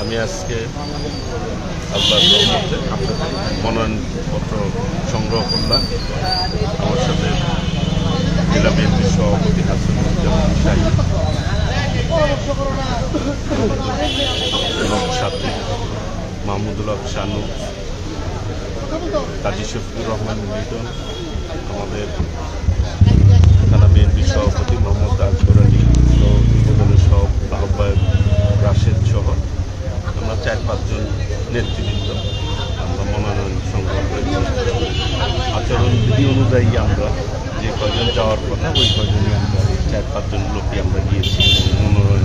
আমি আজকে আল্লাহর রহমতে মনোনয়নপত্র সংগ্রহ করলাম। আমার সাথে জেলা বিএনপির সভাপতি হাসানুজ্জামান শাহী এবং সাথে মাহমুদুল হক শানু, কাজী শফিকুর রহমান মিল্টন, আমাদের থানা বিএনপির সভাপতি মোহাম্মদ আকবর আলী উদ্বোধনের সহ আহ্বায়ক রাশেদ সহ আমরা 4-5 জন নেতৃবৃন্দ আমরা মনোনয়ন সংগ্রহ করেছি। আচরণবিধি অনুযায়ী আমরা যে কয়জন যাওয়ার কথা ওই কয়জনই আমরা 4-5 জন লোকই আমরা গিয়েছি মনোনয়ন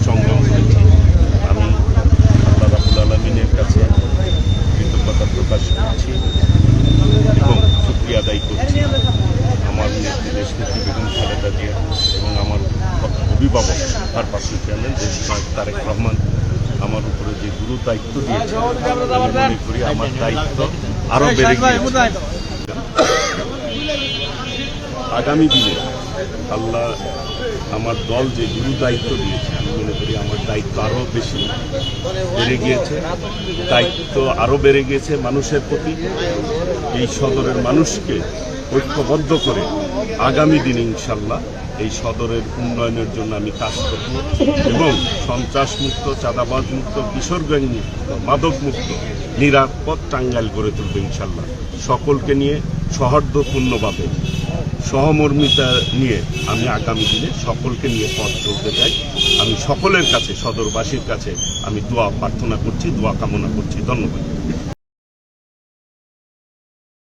সংগ্রহ করেছি। আমি আল্লাহ রাব্বুল আলামিনের কাছে কৃতজ্ঞতা প্রকাশ করছি এবং শুকরিয়া আদায় করছি আমার নেত্রী দেশনেত্রী বেগম খালেদা জিয়া এবং আমার অভিভাবক ভারপ্রাপ্ত চেয়ারম্যান দেশনায়ক তারেক রহমান আমার উপরে যে গুরু দায়িত্ব দিয়েছে আমি মনে করি আমার দায়িত্ব আরো বেড়ে গিয়েছে। আগামী দিনে আল্লাহ আমার দল যে গুরু দায়িত্ব দিয়েছে আমি মনে করি আমার দায়িত্ব আরো বেশি বেড়ে গিয়েছে, দায়িত্ব আরো বেড়ে গিয়েছে মানুষের প্রতি। এই সদরের মানুষকে ঐক্যবদ্ধ করে আগামী দিনে ইনশাল্লাহ এই সদরের উন্নয়নের জন্য আমি কাজ করব এবং সন্ত্রাসমুক্ত, চাঁদাবাজমুক্ত, কিশোর গ্যাংমুক্ত, মাদকমুক্ত, নিরাপদ টাঙ্গাইল গড়ে তুলব ইনশাল্লাহ। সকলকে নিয়ে সৌহার্দ্যপূর্ণভাবে সহমর্মিতা নিয়ে আমি আগামী দিনে সকলকে নিয়ে পথ চলতে চাই। আমি সকলের কাছে, সদরবাসীর কাছে আমি দোয়া প্রার্থনা করছি, দোয়া কামনা করছি। ধন্যবাদ।